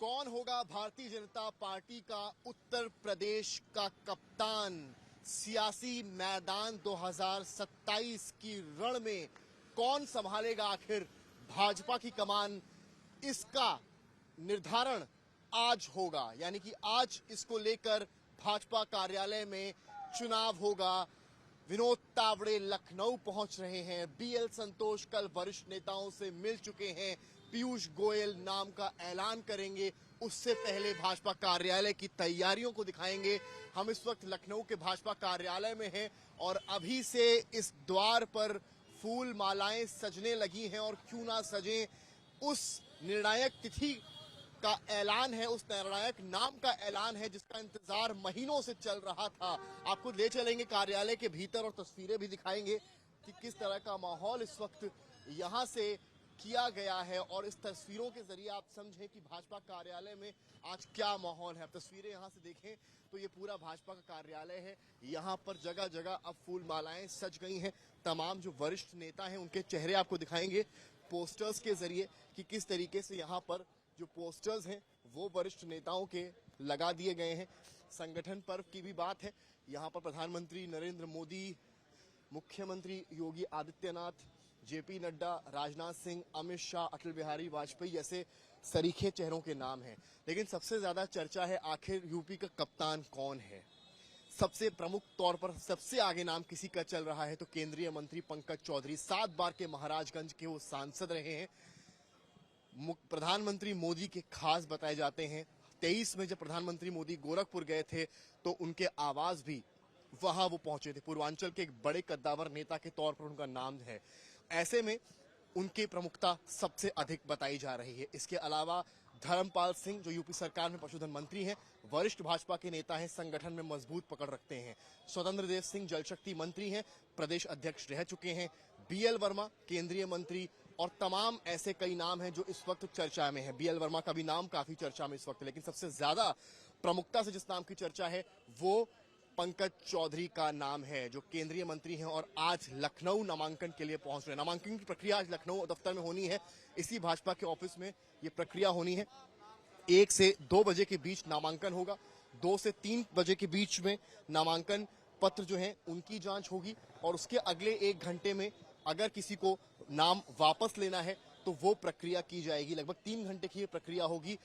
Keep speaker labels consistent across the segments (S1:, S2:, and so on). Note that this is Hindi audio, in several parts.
S1: कौन होगा भारतीय जनता पार्टी का उत्तर प्रदेश का कप्तान? सियासी मैदान 2027 की रण में कौन संभालेगा आखिर भाजपा की कमान? इसका निर्धारण आज होगा, यानी कि आज इसको लेकर भाजपा कार्यालय में चुनाव होगा। विनोद तावड़े लखनऊ पहुंच रहे हैं। बीएल संतोष कल वरिष्ठ नेताओं से मिल चुके हैं। पीयूष गोयल नाम का ऐलान करेंगे। उससे पहले भाजपा कार्यालय की तैयारियों को दिखाएंगे। हम इस वक्त लखनऊ के भाजपा कार्यालय में हैं और अभी से इस द्वार पर फूल मालाएं सजने लगी हैं और क्यों ना सजें। उस निर्णायक तिथि का ऐलान है, उस निर्णायक नाम का ऐलान है जिसका इंतजार महीनों से चल रहा था। आपको ले चलेंगे कार्यालय के भीतर और तस्वीरें भी दिखाएंगे कि किस तरह का माहौल इस वक्त यहां से किया गया है और इस तस्वीरों के जरिए आप समझें कि भाजपा कार्यालय में आज क्या माहौल है। आप तस्वीरें यहां से देखें तो ये पूरा भाजपा का कार्यालय है। यहां पर जगह जगह अब फूल मालाएं सज गई हैं। तमाम जो वरिष्ठ नेता हैं उनके चेहरे आपको दिखाएंगे पोस्टर्स के जरिए कि किस तरीके से यहाँ पर जो पोस्टर्स हैं वो वरिष्ठ नेताओं के लगा दिए गए हैं। संगठन पर्व की भी बात है। यहाँ पर प्रधानमंत्री नरेंद्र मोदी, मुख्यमंत्री योगी आदित्यनाथ, जेपी नड्डा, राजनाथ सिंह, अमित शाह, अटल बिहारी वाजपेयी जैसे सरीखे चेहरों के नाम हैं। लेकिन सबसे ज्यादा चर्चा है आखिर यूपी का कप्तान कौन है। सबसे प्रमुख तौर पर सबसे आगे नाम किसी का चल रहा है तो केंद्रीय मंत्री पंकज चौधरी। 7 बार के महाराजगंज के वो सांसद रहे हैं। प्रधानमंत्री मोदी के खास बताए जाते हैं। 23 में जब प्रधानमंत्री मोदी गोरखपुर गए थे तो उनके आवाज भी वहां वो पहुंचे थे। पूर्वांचल के एक बड़े कद्दावर नेता के तौर पर उनका नाम है। ऐसे में उनकी प्रमुखता सबसे अधिक बताई जा रही है। इसके अलावा धर्मपाल सिंह जो यूपी सरकार में पशुधन मंत्री हैं, वरिष्ठ भाजपा के नेता हैं, संगठन में मजबूत पकड़ रखते हैं। स्वतंत्र देव सिंह जल शक्ति मंत्री हैं, प्रदेश अध्यक्ष रह चुके हैं। बीएल वर्मा केंद्रीय मंत्री और तमाम ऐसे कई नाम हैं जो इस वक्त चर्चा में है। बीएल वर्मा का भी नाम काफी चर्चा में इस वक्त, लेकिन सबसे ज्यादा प्रमुखता से जिस नाम की चर्चा है वो पंकज चौधरी का नाम है जो केंद्रीय मंत्री हैं और आज लखनऊ नामांकन के लिए पहुंच रहे हैं। नामांकन की प्रक्रिया आज लखनऊ दफ्तर में होनी है। इसी भाजपा के ऑफिस में ये प्रक्रिया होनी है। 1 से 2 बजे के बीच नामांकन होगा। 2 से 3 बजे के बीच में नामांकन पत्र जो है उनकी जांच होगी और उसके अगले 1 घंटे में अगर किसी को नाम वापस लेना है तो वो प्रक्रिया की जाएगी। लगभग 3 घंटे की ये प्रक्रिया होगी।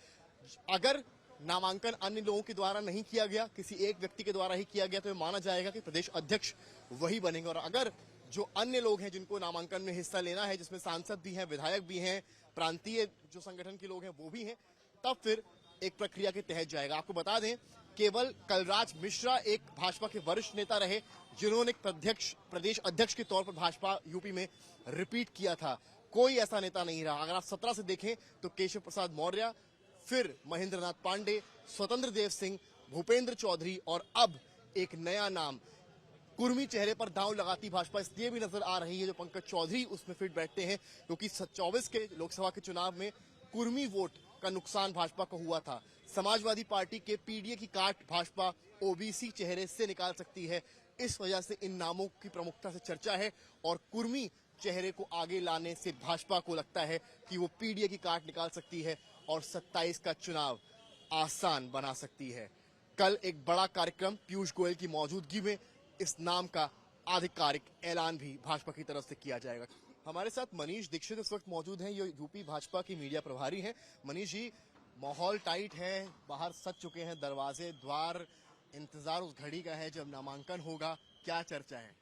S1: अगर नामांकन अन्य लोगों के द्वारा नहीं किया गया, किसी एक व्यक्ति के द्वारा ही किया गया, तो ये माना जाएगा कि प्रदेश अध्यक्ष वही बनेंगे। और अगर जो अन्य लोग हैं जिनको नामांकन में हिस्सा लेना है, जिसमें सांसद भी हैं, विधायक भी हैं, प्रांतीय जो संगठन के लोग हैं वो भी हैं, तब फिर एक प्रक्रिया के तहत जाएगा। आपको बता दें केवल कलराज मिश्रा एक भाजपा के वरिष्ठ नेता रहे जिन्होंने प्रदेश अध्यक्ष के तौर पर भाजपा यूपी में रिपीट किया था। कोई ऐसा नेता नहीं रहा। अगर आप 17 से देखें तो केशव प्रसाद मौर्य, फिर महेंद्र नाथ पांडे, स्वतंत्र देव सिंह, भूपेंद्र चौधरी और अब एक नया नाम। कुर्मी चेहरे पर दांव लगाती भाजपा इसलिए भी नजर आ रही है जो पंकज चौधरी उसमें फिट बैठते हैं क्योंकि 24 के लोकसभा के चुनाव में कुर्मी वोट का नुकसान भाजपा को हुआ था। समाजवादी पार्टी के पीडीए की काट भाजपा ओबीसी चेहरे से निकाल सकती है। इस वजह से इन नामों की प्रमुखता से चर्चा है और कुर्मी चेहरे को आगे लाने से भाजपा को लगता है कि वो पीडीए की काट निकाल सकती है और 27 का चुनाव आसान बना सकती है। कल एक बड़ा कार्यक्रम पीयूष गोयल की मौजूदगी में इस नाम का आधिकारिक ऐलान भी भाजपा की तरफ से किया जाएगा। हमारे साथ मनीष दीक्षित इस वक्त मौजूद हैं। ये यूपी भाजपा की मीडिया प्रभारी हैं। मनीष जी, माहौल टाइट है, बाहर सज चुके हैं दरवाजे द्वार, इंतजार उस घड़ी का है जब नामांकन होगा, क्या चर्चा है?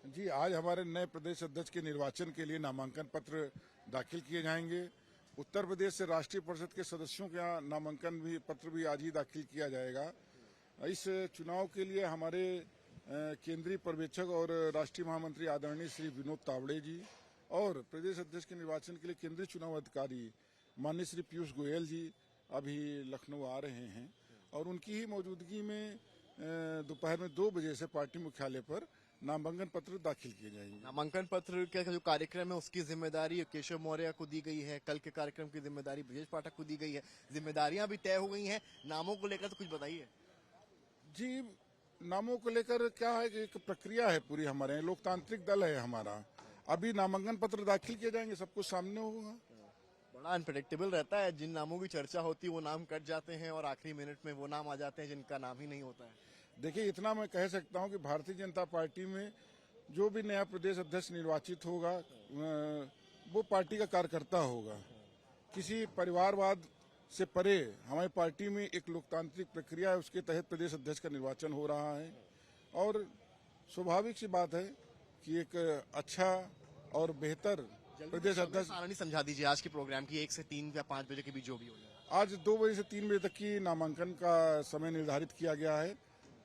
S2: जी, आज हमारे नए प्रदेश अध्यक्ष के निर्वाचन के लिए नामांकन पत्र दाखिल किए जाएंगे। उत्तर प्रदेश से राष्ट्रीय परिषद के सदस्यों का नामांकन भी पत्र भी आज ही दाखिल किया जाएगा। इस चुनाव के लिए हमारे केंद्रीय पर्यवेक्षक और राष्ट्रीय महामंत्री आदरणीय श्री विनोद तावड़े जी और प्रदेश अध्यक्ष के निर्वाचन के लिए केंद्रीय चुनाव अधिकारी माननीय श्री पीयूष गोयल जी अभी लखनऊ आ रहे हैं और उनकी ही मौजूदगी में दोपहर में 2 बजे से पार्टी मुख्यालय पर नामांकन पत्र दाखिल किए जाएंगे।
S1: नामांकन पत्र का जो कार्यक्रम है उसकी जिम्मेदारी केशव मौर्य को दी गई है। कल के कार्यक्रम की जिम्मेदारी ब्रजेश पाठक को दी गई है। जिम्मेदारियां भी तय हो गई हैं। नामों को लेकर तो कुछ बताइए।
S2: जी, नामों को लेकर क्या है कि एक प्रक्रिया है पूरी। हमारे लोकतांत्रिक दल है हमारा। अभी नामांकन पत्र दाखिल किए जाएंगे, सब कुछ सामने होगा।
S1: बड़ा अनप्रेडिक्टेबल रहता है, जिन नामों की चर्चा होती है वो नाम कट जाते हैं और आखिरी मिनट में वो नाम आ जाते हैं जिनका नाम ही नहीं होता है।
S2: देखिए, इतना मैं कह सकता हूं कि भारतीय जनता पार्टी में जो भी नया प्रदेश अध्यक्ष निर्वाचित होगा वो पार्टी का कार्यकर्ता होगा। किसी परिवारवाद से परे हमारी पार्टी में एक लोकतांत्रिक प्रक्रिया है, उसके तहत प्रदेश अध्यक्ष का निर्वाचन हो रहा है और स्वाभाविक सी बात है कि एक अच्छा और बेहतर प्रदेश अध्यक्ष।
S1: सारणी समझा दीजिए आज के प्रोग्राम की, 1 से 3 या 5 बजे के बीच जो भी हो जाए।
S2: आज 2 बजे से 3 बजे तक की नामांकन का समय निर्धारित किया गया है।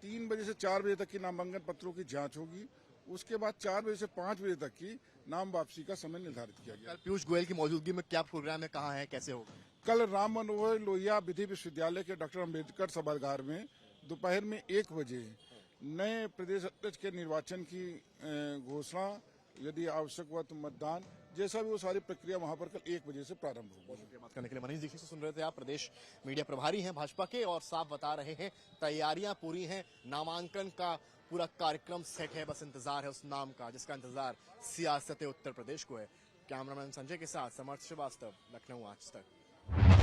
S2: 3 बजे से 4 बजे तक की नामांकन पत्रों की जांच होगी। उसके बाद 4 बजे से 5 बजे तक की नाम वापसी का समय निर्धारित किया गया।
S1: कल पीयूष गोयल की मौजूदगी में क्या प्रोग्राम है, कहाँ है, कैसे होगा?
S2: कल राम मनोहर लोहिया विधि विश्वविद्यालय के डॉक्टर अम्बेडकर सभागार में दोपहर में 1 बजे नए प्रदेश अध्यक्ष के निर्वाचन की घोषणा, यदि आवश्यक हुआ तो मतदान, जैसा भी वो सारी प्रक्रिया वहां पर कल 1 बजे से प्रारंभ होगी।
S1: बात करने के लिए मनीष दीक्षित से सुन रहे थे आप, प्रदेश मीडिया प्रभारी हैं भाजपा के और साफ बता रहे हैं तैयारियां पूरी हैं, नामांकन का पूरा कार्यक्रम सेट है, बस इंतजार है उस नाम का जिसका इंतजार सियासत उत्तर प्रदेश को है। कैमरामैन संजय के साथ समर्थ श्रीवास्तव, लखनऊ आज तक।